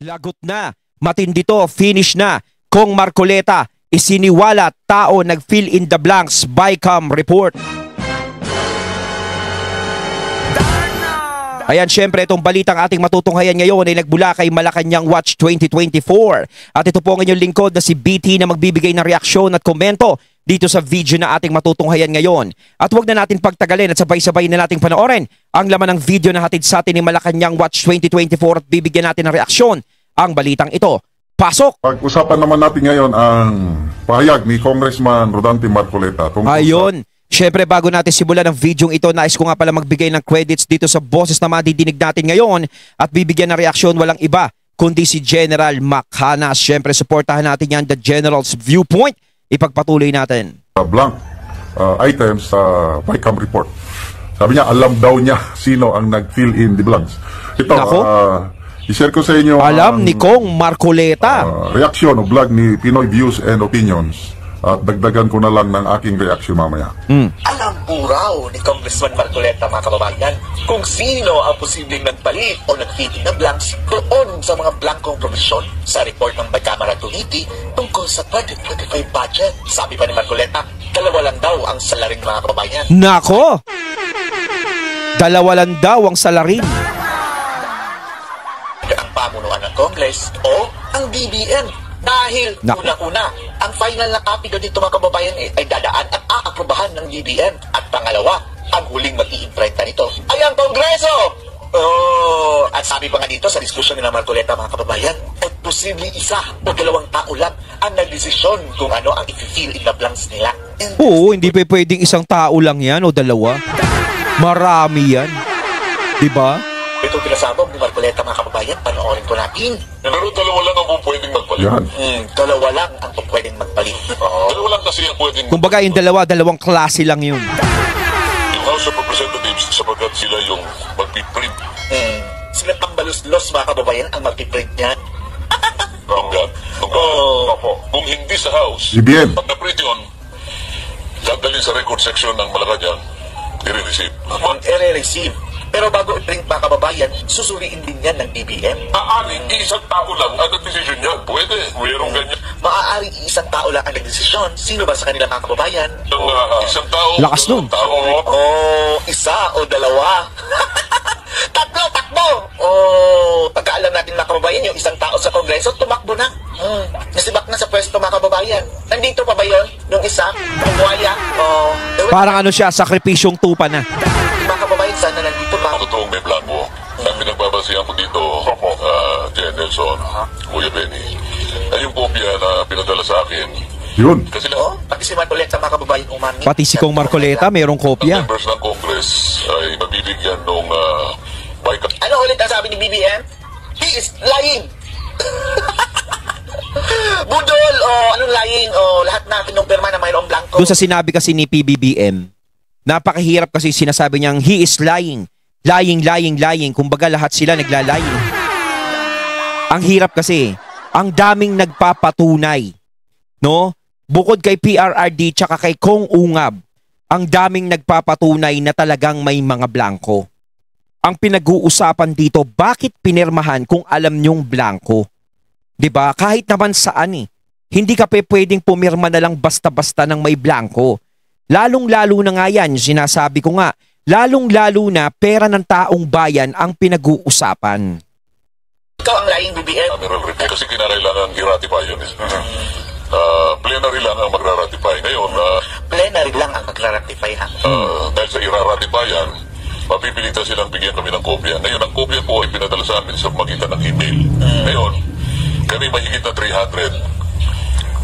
Lagot na, matindi to, finish na. Kong Marcoleta, isiniwala, tao nag-fill in the blanks, BICAM report. Ayan, syempre itong balitang ating matutunghayan ngayon ay nagbula kay Malacanang Watch 2024. At ito po ang inyong lingkod na si BT na magbibigay ng reaksyon at komento dito sa video na ating matutunghayan ngayon. At huwag na natin pagtagalin at sabay-sabay na nating panoorin ang laman ng video na hatid sa atin ni Malacanang Watch 2024 at bibigyan natin ng reaksyon ang balitang ito. Pasok! Pag-usapan naman natin ngayon ang pahayag ni Congressman Rodante Marcoleta. Ayun! Siyempre bago natin simulan ang video ito, nais ko nga pala magbigay ng credits dito sa boses na madidinig natin ngayon at bibigyan ng reaksyon walang iba kundi si General Macanas. Siyempre supportahan natin yan, the General's viewpoint. Ipagpatuloy natin. Blank items sa BICAM report. Sabi niya, alam daw niya sino ang nag-fill in the blanks. Ito, i-share ko sa inyo alam ni Kong Marcoleta. Reaksyon o vlog ni Pinoy Views and Opinions. At dagdagan ko na lang ng aking reaksyon mamaya. Alam po raw ni Congressman Marcoleta, mga kababayan, kung sino ang posibleng nagpalit o nag-fill in the blanks doon sa mga blankong provision sa report ng Bicameral Committee tungkol sa 2025 budget. Sabi pa ni Marcoleta, dalawa lang daw ang salarin, mga kababayan. Nako! Dalawa lang daw ang salarin. Ang pamunuan ng Congress o ang DBM. Dahil una-una, ang final na copy dito, mga kababayan, ay dadaan at aaprubahan ng DBM. At pangalawa, ang huling mag-i-imprenta nito ay ang Kongreso! At sabi pa nga dito sa diskusyon ni Marcoleta, mga kababayan, ay posibleng isa o dalawang tao lang ang nagdesisyon kung ano ang i-fill in the blanks nila. Oo, hindi pa pwedeng isang tao lang yan o dalawa. Marami yan. Diba? Itong pinasabog ni Marcoleta, mga kababayan, panoorin ko natin. Pero dalawa lang ang pwedeng magpalit. Dalawa lang ang pwedeng magpalit. Dalawa lang kasi ang pwedeng... Kumbaga yung dalawang klase lang yun. Yung House of Representatives, sapagkat sila yung magpiprint. Sila pambalos-los, mga kababayan, ang magpiprint niyan. Kung hindi sa House, DBM. pag na-print yun, dadalhin sa record section ng Malacanang, i-receive. I-receive. Pero bago i-print, mga kababayan, susuriin din yan ng DBM. Maaring isang tao lang ang nag-decision yan. Pwede. Mayroong ganyan. Maaaring isang tao lang ang nag-desisyon. Sino ba sa kanila, mga kababayan? Isang tao. Lakas nun. Isa o dalawa. Tatlo. Pagkaalam natin, mga kababayan, yung isang tao sa Kongreso, tumakbo na. Nasibak na sa pwesto, mga kababayan. Nandito pa ba yun? Yung isa? Buwaya? Parang ano siya, sakripisyong tupa na. Mga kababayan, sana nandito pa. Totoong may blanco. Ang pinagbabasihan ko dito, Jen Nelson, Kuya Benny, ay yung kopya na pinadala sa akin. Yun. Kasi Pati si Marcoleta, mga kababayan, umami. Pati si Kong Marcoleta, mayroong ang kopya. members ng Congress ay mabibigyan ng BICAM. Ano ulit ang sabi ni BBM? He is lying! Budol! Anong lying? Lahat na pinumpirma na mayroong blanco. Doon sa sinabi kasi ni PBBM, napakahirap kasi sinasabi niyang he is lying. Lying. Kumbaga lahat sila naglalying. Ang hirap kasi, ang daming nagpapatunay. No? Bukod kay PRRD tsaka kay Kong Ungab, ang daming nagpapatunay na talagang may mga blanco. Ang pinag-uusapan dito, bakit pinirmahan kung alam nyong blanco? 'Di ba? Kahit naman saan hindi ka pwedeng pumirma na lang basta-basta ng may blanco. Lalong-lalo na nga yan, sinasabi ko nga, lalong-lalo na pera ng taong bayan ang pinag-uusapan. Ikaw ang lying, BBM? Kasi kinakailangan i-ratify yun. Plenary lang ang magra-ratify. Ngayon, Plenary lang ang magra-ratify, ha? dahil sa i-ratify yan, mapipilitan silang bigyan kami ng kopya. Ngayon, ang kopya po ay pinadala sa amin sa magitan ng email. Ngayon, kami mahigit na 300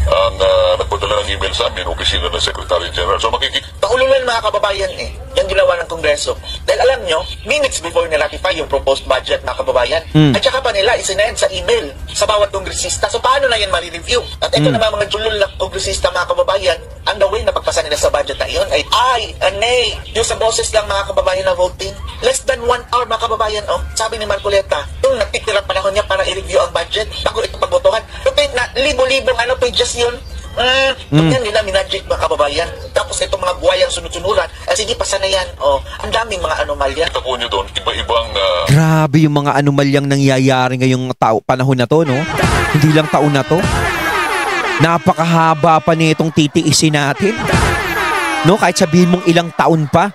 ang nagpadala ng email sa amin, opisina ng Secretary General. So Paululan, mga kababayan, yung ginawa ng Kongreso. Dahil alam nyo, minutes before niratify yung proposed budget, mga kababayan, at saka pa nila isinend sa email sa bawat kongresista. So paano na yan ma-review? At ito naman mga julul na kongresista, mga kababayan, ang the way na pagpasa nila sa budget na iyon ay nay. Yung sa boses lang, mga kababayan, na voting, less than 1 hour, mga kababayan, sabi ni Marcoleta, yung nagtitirang panahon niya para i-review ang budget bago ito pagbotohan. Pero na libo-libong pages yun. Yan nila minagic mga kababayan. Tapos itong mga buhayang sunod-sunuran, sige pa sana yan. Ang daming mga anomalya. Kita po nyo doon, iba-ibang... Grabe yung mga anomalyang nangyayari ngayong panahon na to, no? Hindi lang taon na to. Napakahaba pa nitong titiisin natin. No, kahit sabihin mong ilang taon pa.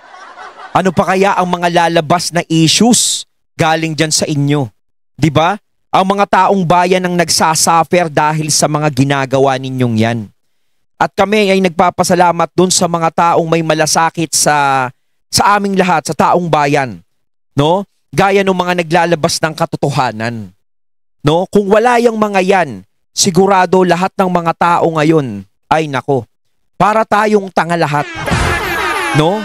Ano pa kaya ang mga lalabas na issues galing dyan sa inyo? 'Di ba? Ang mga taong bayan ang nagsasuffer dahil sa mga ginagawa ninyong yan. At kami ay nagpapasalamat dun sa mga taong may malasakit sa aming lahat, sa taong bayan. No? Gaya ng mga naglalabas ng katotohanan. No? Kung wala yung mga yan, sigurado lahat ng mga tao ngayon ay nako. Para tayong tanga lahat. No?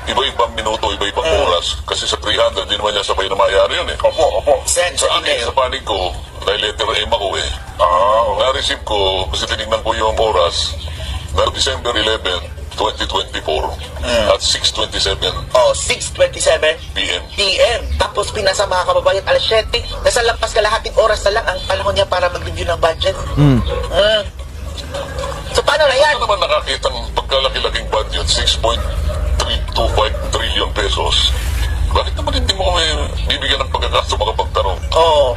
Iba-ibang minuto, iba-ibang oras. Kasi sa 300, di naman niya sabay na mayari yun eh. Opo. Send Sa sa akin, email. sa panig ko, dahil letter M ako eh. Na-receive ko, kasi tinignan ko yung oras, na December 11, 2024, at 6:27 6:27 PM. Tapos pinasa mga kababayan, alas 7. Nasa lampas kalahating oras na lang ang panahon niya para mag-review ng budget. So paano na yan? Ano naman nakakita ng pagkalaki-laking budget, 6.325 trillion pesos? Bakit naman hindi mo kami bibigyan ng pagkakaso makapagtanong?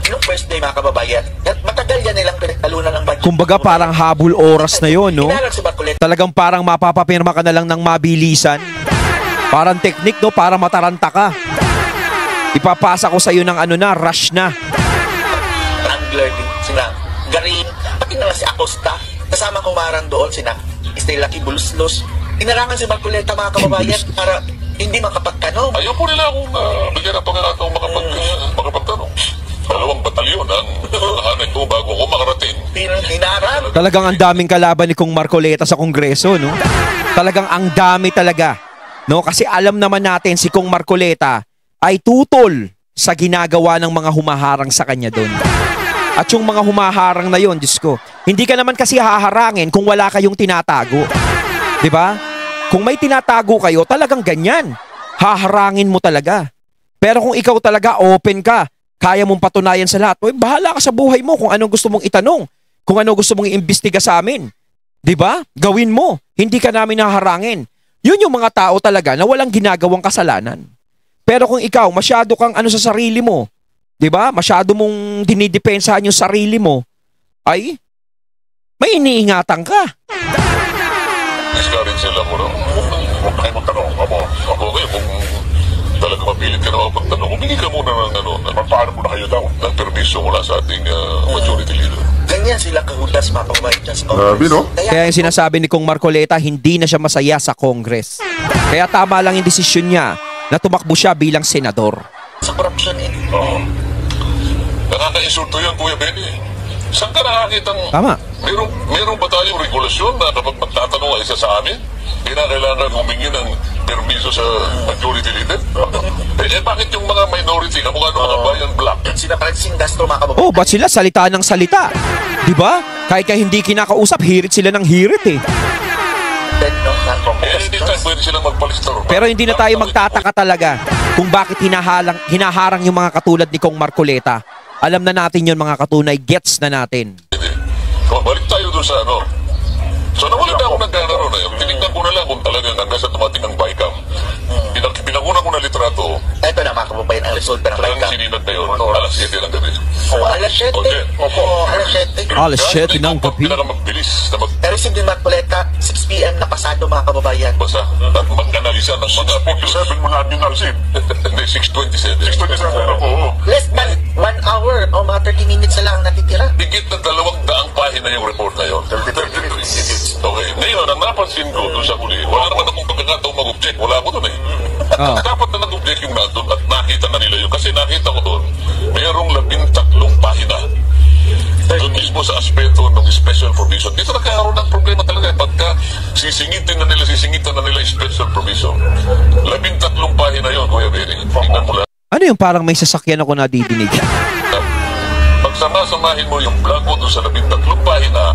Yung first day mga kababayan, matagal yan nilang pinagtalunan ng budget. Kumbaga parang habol oras na yon, no? Inaral si Marcoleta. Talagang parang mapapapirma ka na lang ng mabilisan. Parang technique, no? Para mataranta ka. Ipapasa ko sa'yo ng rush na. Wrangler din, sina Garin, pati na lang si Acosta. Kasama ko marang doon, sina Estela Kibuluslos. Inarangan si Marcoleta mga kababayan para hindi makapagtanong. Ayaw po nila akong bigyan ng pagkakataong makapagtanong. 2 batalyon ang nahanay ko bago ako makarating. Hinaran. Talagang ang daming kalaban ni Kong Marcoleta sa Kongreso, no? Talagang ang dami talaga. No? Kasi alam naman natin si Kong Marcoleta ay tutol sa ginagawa ng mga humaharang sa kanya doon. At yung mga humaharang na yon, Diyos ko, hindi ka naman kasi haharangin kung wala kayong tinatago. 'Di ba? Kung may tinatago kayo, talagang ganyan. Haharangin mo talaga. Pero kung ikaw talaga open ka, kaya mong patunayan sa lahat, bahala ka sa buhay mo kung anong gusto mong itanong, kung ano gusto mong iimbestiga sa amin. 'Di ba? Gawin mo. Hindi ka namin haharangin. Yun yung mga tao talaga na walang ginagawang kasalanan. Pero kung ikaw masyado kang sa sarili mo, 'di ba? Masyado mong dinidepensahan yung sarili mo, ay may iniingatan ka. Discourage sila mo na. Huwag kayo magtanong. Okay, kung talaga mapilit ka na magtanong, humingi ka muna ng paano muna kayo daw ng permiso mula sa ating majority leader. Ganyan sila kahudas mga kababayan dyan sa Grabe, Congress. no? Kaya yung sinasabi ni Kong Marcoleta, hindi na siya masaya sa Congress. Kaya tama lang yung desisyon niya na tumakbo siya bilang senador. Sa korupsyon Nakaka-insulto yan, Kuya Benny. Saan ka nakakitang... Tama. Meron ba tayong regulasyon na kapag magtatanong ay isa sa amin, kailangan humingi ng permiso sa majority leader? Bakit yung mga minority, kamukha ng mga bayan black? Sila Francine Castro mga kababayan. Ba't sila salita ng salita? Diba? Kahit hindi kinakausap, hirit sila ng hirit eh. Hindi tayo pwede silang magpalistar. Pero hindi na tayo magtataka talaga kung bakit hinaharang yung mga katulad ni Kong Marcoleta. Alam na natin yun mga katunay, gets na natin. Balik tayo doon sa So nawala na ako nagkakaroon na yun. Tinignan ko na lang kung talagang hanggang sa tumating ang BICAM. Pinakuna ko na litrato. Ito na mga kababayan ang resulta ng Talagang BICAM. sininag na yun. Alas 7 ng gabi. Alas 7. Okay. Opo, alas 7. Alas 7 ng gabi. Pinakamagbilis na Receive din Marcoleta, 6 p.m. na pasado mga kababayan. magbasa at mag-analisa ng mga pictures. 7 mga admin na receive. Hindi, 6:27. 6:27. Oo. Less than 1 hour o mga 30 minutes na lang ang natitira. Higit na 200 pahina yung report na yun. 33 minutes. Okay. Ngayon, ang napansin ko doon sa huli, wala naman akong pagkakataong mag-object. Wala ako doon eh. Dapat na nag-object yung nandun at nakita na nila yun. Kasi nakita ko doon, mayroong 13 pahina. Doon mismo sa aspeto ng special provision. Dito nagkakaroon ng problema talaga. Pagka sisingitan na nila yung special provision. 13 pahina yun, Kuya Benny. Tingnan mo lang. Ano yung parang may sasakyan ako nadidinig? Pagsama-samahin mo yung blanco doon sa 13 pahina,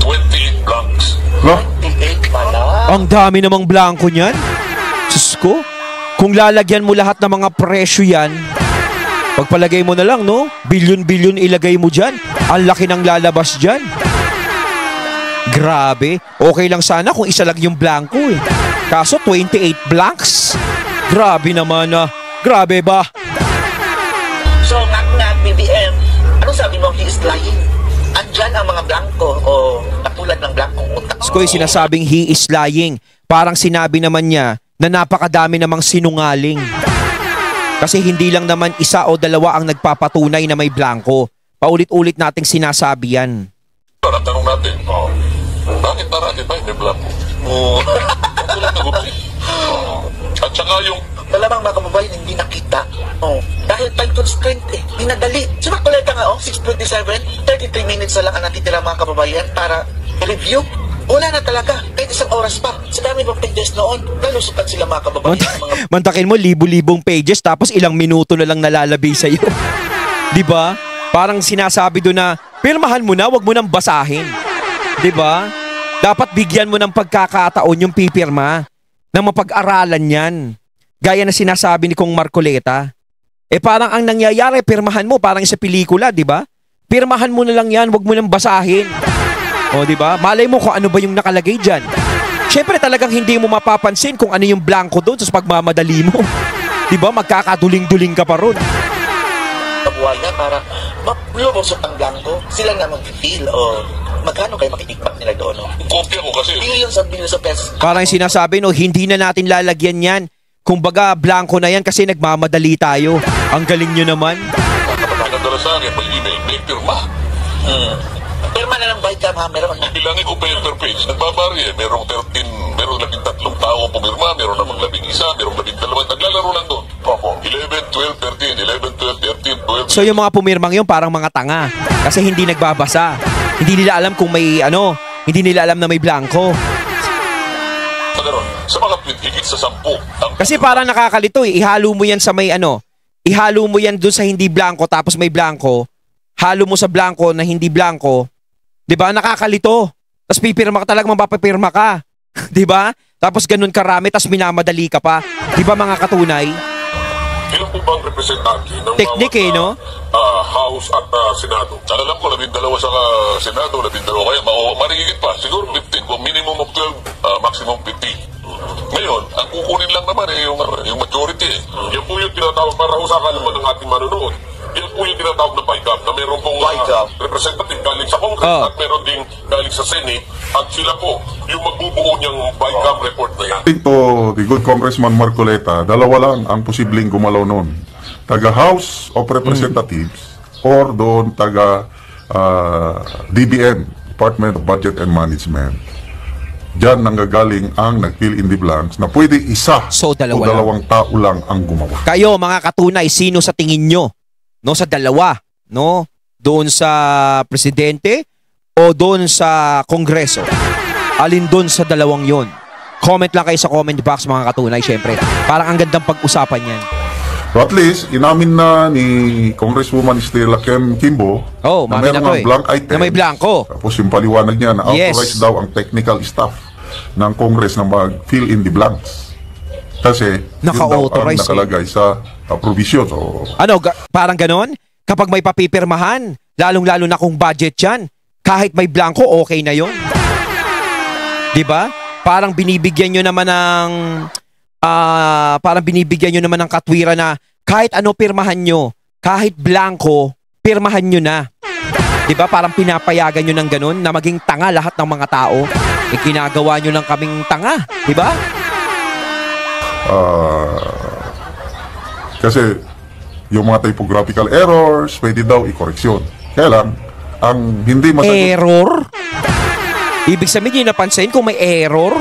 28 blanks. No? 28 pala. Ang dami namang blanco niyan. Sus ko, kung lalagyan mo lahat ng mga presyo yan, pagpalagay mo na lang, no? Bilyon-bilyon ilagay mo dyan. Ang laki ng lalabas dyan. Grabe. Okay lang sana kung isa lang yung blanco eh. Kaso 28 blanks. Grabe naman ah. Grabe ba? So, knock-knock, BBM. Ano sabi mo, he is lying? Andyan ang mga blanco o katulad ng blankong utak. Skoy, sinasabing he is lying. Parang sinabi naman niya na napakadami namang sinungaling. Kasi hindi lang naman isa o dalawa ang nagpapatunay na may blanco. Paulit-ulit nating sinasabi yan. Ang tanong natin, bakit marami ba may blanco? Wala na gusto. At saka yung Malamang mga kababayan hindi nakita. Dahil time constraint minadali. Sumakuleta nga 6:27, 33 minutes na lang ang natitira mga kababayan para review. Wala na talaga. Kahit isang oras pa. Sa dami pang pages noon, nalusutan sila mga kababayan. Mantakin mo, libu-libong pages tapos ilang minuto na lang nalalabi sa'yo. Diba? Parang sinasabi doon na, pirmahan mo na, wag mo nang basahin. Diba? Dapat bigyan mo ng pagkakataon yung pipirma na mapag-aralan yan. Gaya na sinasabi ni Kong Marcoleta. Parang ang nangyayari, pirmahan mo, parang sa pelikula, diba? Pirmahan mo na lang yan, wag mo nang basahin. O, diba? Malay mo kung ano ba yung nakalagay dyan. Siyempre talagang hindi mo mapapansin kung ano yung blanco doon sa pagmamadali mo. Diba? Magkakaduling-duling ka pa ron. Kabuhay na para lumusot ang blanco. Sila na mag-feel o magkano kayo makikipag nila doon. kopya ko kasi. Billions of pesos. Parang yung sinasabi, no, hindi na natin lalagyan yan. Kumbaga, blanco na yan kasi nagmamadali tayo. Ang galing nyo naman. Nakadala sa akin, may email, may pirma. Pirma na lang bite ha, meron na. Bilangin ko per page. Nagbabari Merong 13, merong 13 tao pumirma, meron namang 11, merong 12. Naglalaro lang doon. 11, 12, 13, 11, 12, 13, 12. So yung mga pumirmang yun parang mga tanga. Kasi hindi nagbabasa. Hindi nila alam kung may hindi nila alam na may blanco. Sa mga tweet, higit sa 10. Kasi parang nakakalito ihalo mo yan sa may ihalo mo yan doon sa hindi blanco tapos may blanco. Halo mo sa blanco na hindi blanco. 'Di ba? Nakakalito. Tapos pipirma ka talagang mapapirma ka. 'Di ba? Tapos ganun karami tapos minamadali ka pa. 'Di ba mga katunay? Ilan po bang representante ng Teknik bawat, House at Senado? Alam ko, 12 sa Senado, 12 kaya marigigit pa. Siguro 15, minimum of 12, maximum 15. Ngayon, ang kukunin lang naman yung majority. Yan po yung tinatawag para usakan naman ng ating manunood. Yan po yung tinatawag na BICAM na meron pong representative galing sa Congress at meron ding galing sa Senate at sila po yung magbubuo niyang BICAM report na yan. To the good Congressman Marcoleta, dalawa lang ang posibleng gumalaw noon. Taga House of Representatives or doon taga DBM, Department of Budget and Management. Diyan nanggagaling ang nag-fill in the blanks na pwede isa So, o dalawang tao lang ang gumawa. Kayo mga katunay, sino sa tingin nyo? No, sa dalawa, no? Doon sa presidente o doon sa kongreso? Alin doon sa dalawang yon? Comment lang kayo sa comment box mga katunay, syempre. Parang ang gandang pag-usapan yan. So at least, inamin na ni Congresswoman Stella Kimbo na meron ng blank item. Na may blanco. Tapos yung paliwanag niya na authorized daw ang technical staff ng Congress na mag-fill in the blanks. Kasi yun daw ang nakalagay sa provision. So, parang ganon? Kapag may papipirmahan, lalong-lalo na kung budget yan, kahit may blanco, okay na yon. Diba? Parang binibigyan nyo naman ng katwiran na kahit ano pirmahan nyo, kahit blanco, pirmahan nyo na. Diba? Parang pinapayagan nyo ng ganun na maging tanga lahat ng mga tao. Ginagawa nyo lang kaming tanga. Diba? Kasi yung mga typographical errors, pwede daw i-correction. Kaya lang, ang hindi masagot... Error? Ibig sabihin, napansin kung may error?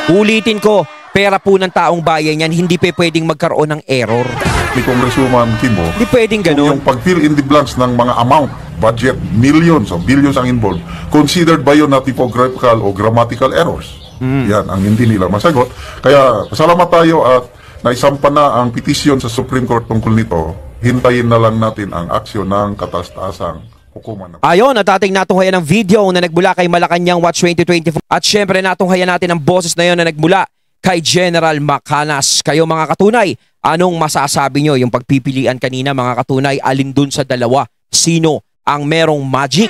Ulitin ko, pera po ng taong bayan yan, hindi pa pwedeng magkaroon ng error. Ni Congresswoman Kimbo, hindi pwedeng ganun. Yung pag-fill in the blanks ng mga amount, budget, millions o billions ang involved, considered ba yun na typographical o grammatical errors? Yan ang hindi nila masagot. Kaya salamat tayo at naisampa na ang petisyon sa Supreme Court tungkol nito. Hintayin na lang natin ang aksyon ng kataas-taasang hukuman. Ayon, at ating natunghayan ng video na nagmula kay Malacanang Watch 2024. At syempre natunghayan natin ang boses na yon na nagmula kay General Macanas. Kayo mga katunay, anong masasabi nyo? Yung pagpipilian kanina mga katunay, alin dun sa dalawa? Sino ang merong magic?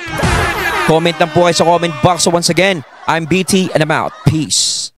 Comment lang po kayo sa comment box. So once again, I'm BT and I'm out. Peace.